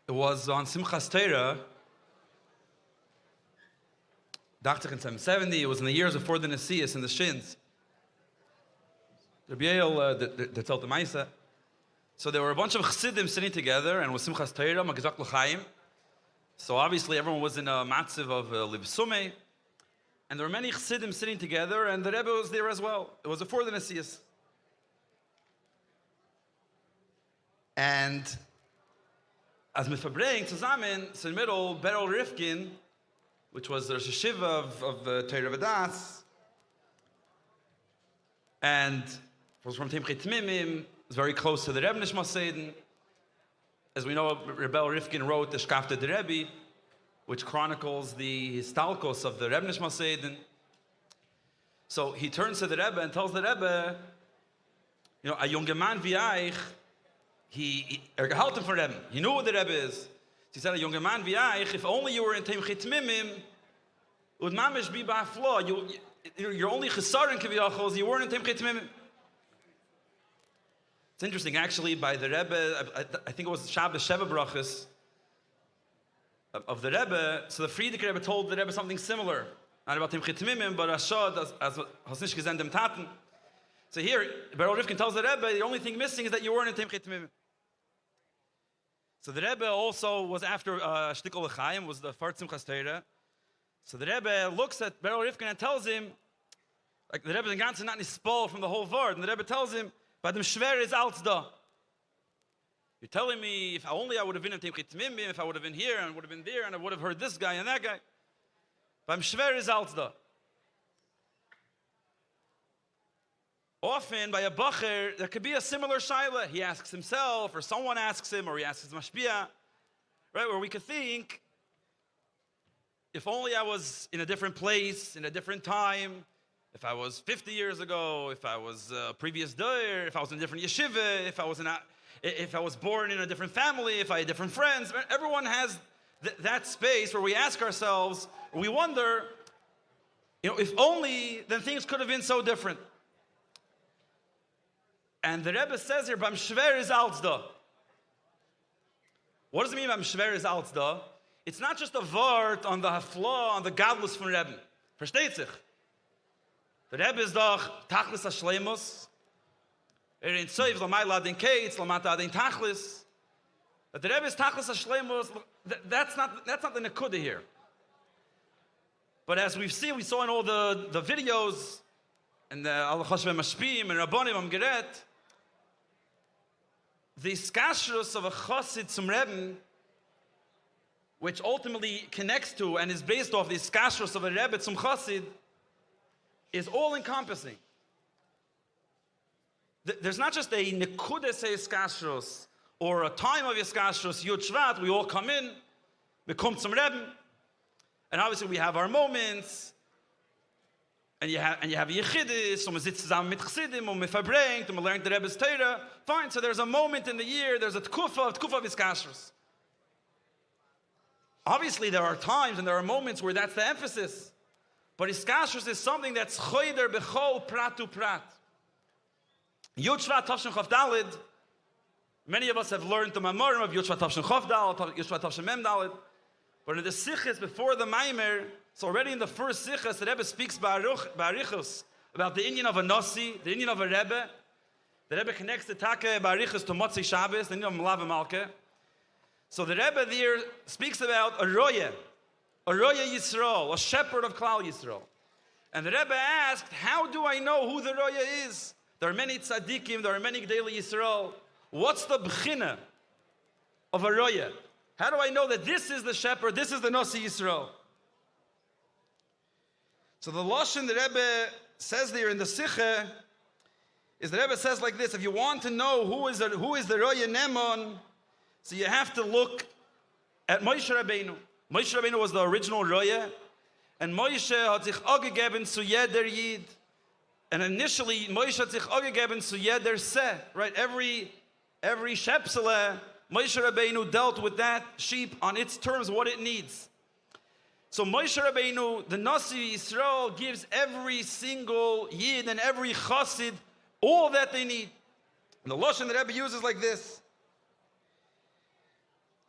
It was on Simchas Torah, dachte in 770. It was in the years before the Nesias and the Shins. Rabbi the told the Maisa. So there were a bunch of Chassidim sitting together, and it was Simchas Torah, Magazak L'chaim. So obviously everyone was in a matziv of Livsume, and there were many Chassidim sitting together, and the Rebbe was there as well. It was before the Nesias. And as Mifabreing zusammen, so in the middle, Berol Rifkin, which was the Rosh Hashiva of Torah Vadas, and it was from Hatmimim, it's very close to the Rebbe Nishmas Seiden. As we know, Rebbe Rifkin wrote the Shkafta de Rebbe, which chronicles the histalkos of the Rebbe Nishmas Seiden. So he turns to the Rebbe and tells the Rebbe, a younger man wie ich, he gehalten von Rebbe. He knew what the Rebbe is. He said, a younger man wie ich, if only you were in Teim Chitmimim, would mamish be by flaw. Your only chesaron kiviyachol is you weren't in Teim Chitmimim. It's interesting, actually, by the Rebbe, I think it was Shabbos Sheva Brachas of the Rebbe. So the Friedrich Rebbe told the Rebbe something similar. Not about Teim Chitmimim, but Ashad, as Hasnish Gezen Dem Taten. So here, Berol Rifkin tells the Rebbe, the only thing missing is that you weren't in Teim Chitmimim. So the Rebbe also was after Shtikol L'chaim, was the Fart Simchas Torah. So the Rebbe looks at Berol Rifkin and tells him, like the Rebbe is ganze not nispol from the whole word, and the Rebbe tells him, but the shver is Avtzon. You're telling me if only I would have been in Teim Chitmimim, if I would have been here and would have been there, and I would have heard this guy and that guy. But shver is Avtzon. Often, by a bacher, there could be a similar shaila. He asks himself, or someone asks him, or he asks his mashpia, right? Where we could think, if only I was in a different place, in a different time, if I was 50 years ago, if I was previous day, if I was in a different yeshiva, if I was born in a different family, if I had different friends. Everyone has that space where we ask ourselves, we wonder, if only, then things could have been so different. And the Rebbe says here, Bam Shver is Avtzon. What does it mean, Bam Shver is Avtzon? It's not just a word on the hafla, on the gadlus from Rebbe. Versteht sich? The Rebbe is doch Tachlis HaShleimus. In Tzoiv, Lamayla Adin Keitz, Lamata Adin Tachlis. But the Rebbe is Tachlis HaShleimus. That's not the nekuda here. But as we saw in all the videos, and the Allah Chashve Mashpim, and Rabbonim, Amgeret, the skashrus of a chassid zum Rebbe, which ultimately connects to and is based off the skashrus of a Rebbe zum chassid, is all-encompassing. There's not just a nekudes skashrus or a time of skashrus, Yud Shvat, we all come in, we come zum Rebbe, and obviously we have our moments, and you have Yechidis, und man sitzt zusammen mit Chassidim, und man verbringt, und man lernt the Rebbe's Torah. Fine, so there's a moment in the year, there's a tkufa of Iskashrus. Obviously, there are times and there are moments where that's the emphasis. But Iskashrus is something that's choyder bechol prat to prat. Yud Shvat Tavshin Chof Dalid, many of us have learned the Mamorim of Yud Shvat Tavshin Chof Dalid, Yud Shvat Tavshin Mem Dalid. But in the Sichos before the Maimer, so already in the first Sichos, the Rebbe speaks Barichus about the Indian of a Nasi, the Indian of a Rebbe. The Rebbe connects the Take Barichus to Motzei Shabbos, the Indian of Malav Malke. So the Rebbe there speaks about a Roya Yisrael, a shepherd of Klal Yisrael. And the Rebbe asked, how do I know who the Roya is? There are many tzaddikim, there are many Gdei Yisrael. What's the b'china of a Roya? How do I know that this is the shepherd, this is the Nasi Yisrael? So the Lashon the Rebbe says there in the Sicha is the Rebbe says like this: if you want to know who is the Roya Nemon, so you have to look at Moshe Rabbeinu. Moshe Rabbeinu was the original Roya, and Moshe hat sich angegeben zu jeder Yid. And initially Moshe hat sich angegeben zu jeder Seh. Right, every shepsele, Moshe Rabbeinu dealt with that sheep on its terms, what it needs. So Moshe Rabbeinu, the Nasi Yisrael, gives every single Yid and every Chassid all that they need. And the Lashon the Rebbe uses like this.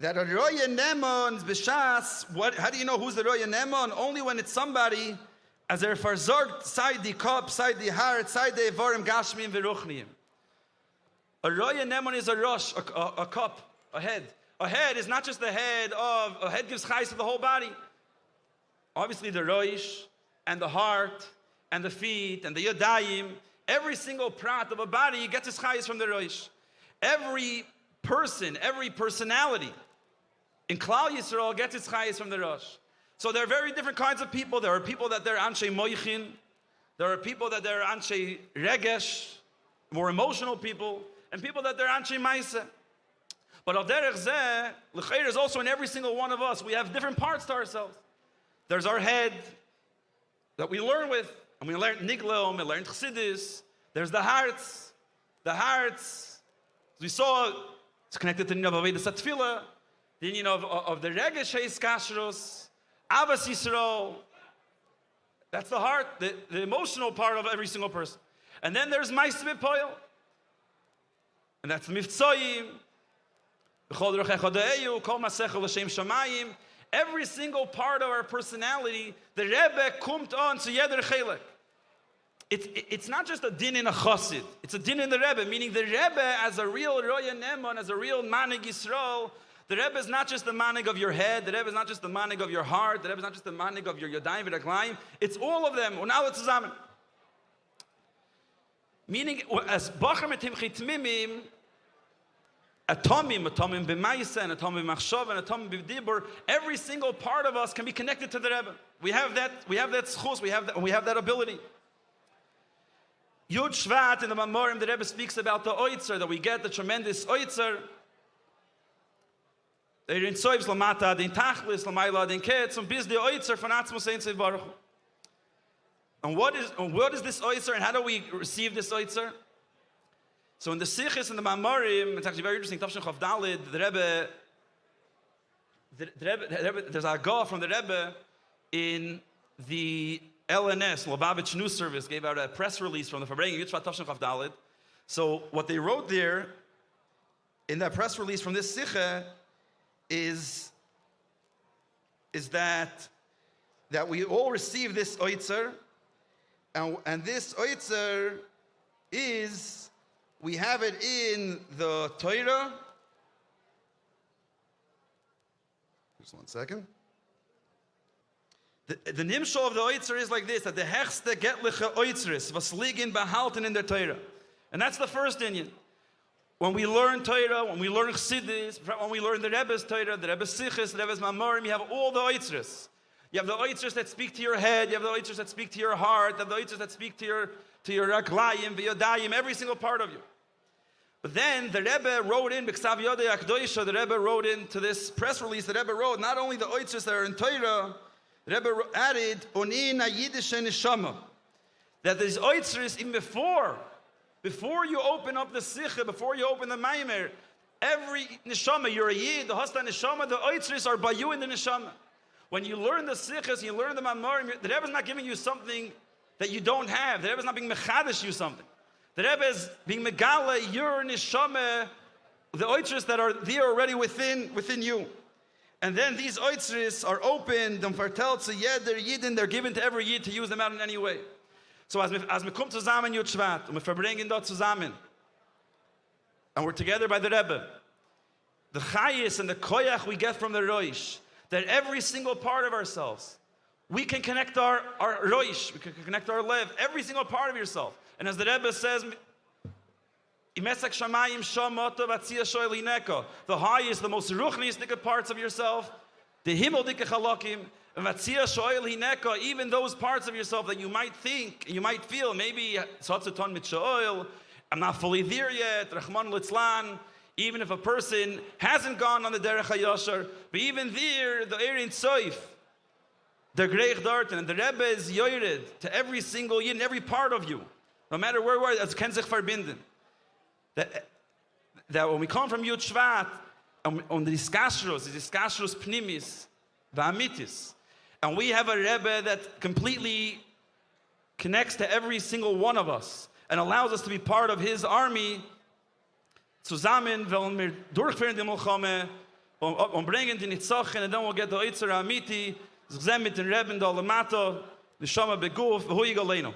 that a roya nemon b'shas, how do you know who's the roya nemon? Only when it's somebody as they're verzorgt side the cup, side the heart, side the evarim gashmim v'ruchniim. A roya nemon is a rosh, a cup, a head. A head is not just the head of, a head gives chayes to the whole body. Obviously the roish, and the heart, and the feet, and the yadayim, every single prat of a body gets its chayes from the roish. Every person, every personality in Klal Yisrael gets its chayes from the rosh. So there are very different kinds of people. There are people that they're anshe moichin. There are people that they're anshe regesh, more emotional people, and people that they're anshe maise. But al derech zeh, l'cheir is also in every single one of us. We have different parts to ourselves. There's our head that we learn with, and we learn Niglom, we learn Chassidus. There's the hearts. The hearts, as we saw, it's connected to the Aveda Satfila, the union of the Regesh Heis Kashrus, Avas Yisrael. That's the heart, the emotional part of every single person. And then there's Maiseh B'Poyel. And that's the Mivtzoyim. Every single part of our personality, the Rebbe kumt on to yeder chelek. It's not just a din in a chassid. It's a din in the Rebbe, meaning the Rebbe as a real roya nemon, as a real manig Yisrael, the Rebbe is not just the manig of your head, the Rebbe is not just the manig of your heart, the Rebbe is not just the manig of your yadayim v'raglayim, it's all of them. Now it's zusammen. Meaning, as Bachar mit him Hatmimim, Atomim b'maisa, and atomim b'machshava, and atomim b'dibur. Every single part of us can be connected to the Rebbe. We have that schus. We have that ability. Yud Shvat in the Mamorim, the Rebbe speaks about the oitzer, that we get the tremendous oitzer. The in soibs lamata, the tachlis lamayla, the ketz, and biz the oitzer von atzmos ein tzev baruch. And what is this oitzer, and how do we receive this oitzer? So in the Sichis and the Mamorim, it's actually very interesting. Tavshin Chav Dalid, the Rebbe, there's a Agah from the Rebbe in the LNS, Lubavitch News Service, gave out a press release from the Farbrengen Yitzvat Tavshin Chav Dalid. So what they wrote there in that press release from this Sicha is that we all receive this oitzer, and this oitzer is, we have it in the Torah. Just 1 second. The nimshal of the oitzer is like this, that the hechste getliche oitzeris was liegen behalten in der Torah. And that's the first inyan. When we learn Torah, when we learn Chassidus, when we learn the Rebbe's Torah, the Rebbe's Sichos, the Rebbe's Mamorim, you have all the oitzeris. You have the oitzeris that speak to your head, you have the oitzeris that speak to your heart, you have the oitzeris that speak to your raglayim, v'yodayim, every single part of you. But then the Rebbe wrote in, B'ksav Yodei Akdoisha, the Rebbe wrote into this press release, the Rebbe wrote, not only the oitzeris that are in Torah, the Rebbe added, Onin HaYiddish Neshama, that these oitzeris, even before you open up the Sicha, before you open the Maimer, every Neshama, you're a Yid, the Hasta Neshama, the oitzeris are by you in the Neshama. When you learn the Sichas, you learn the Mamorim, the Rebbe is not giving you something that you don't have. The Rebbe is not being mechadish you something. The Rebbe is being megala your neshama, the oitzeris that are there already within you. And then these oitzeris are opened and vertelt to jeder Yidin, they're given to every Yid to use them out in any way. So as we come zusammen Yud Shvat, and we verbringen dort zusammen, and we're together by the Rebbe, the chayis and the koyach we get from the roish, that every single part of ourselves, we can connect our roish, we can connect our lev, every single part of yourself. And as the Rebbe says, the highest, the most ruchniistic parts of yourself, the himmel dike chalakim, even those parts of yourself that you might think, you might feel, maybe I'm not fully there yet, Rahman litzlan, even if a person hasn't gone on the derech hayashar, but even there, the Erin Soif, the Greich Darten, and the Rebbe is yoyred to every single Yid, in every part of you. No matter where we are, as ken sich verbinden. That when we come from Yud Shvat, on the iskashrus pnimis, v'amitis, and we have a Rebbe that completely connects to every single one of us and allows us to be part of his army, zusammen wollen wir durchführen die Milchome, bringen die Nitzochen, and then we'll get the Oitzer Amiti, Zgzem mit den Rebbe, the Olamato, the Shama Beguf, Hui Galeno.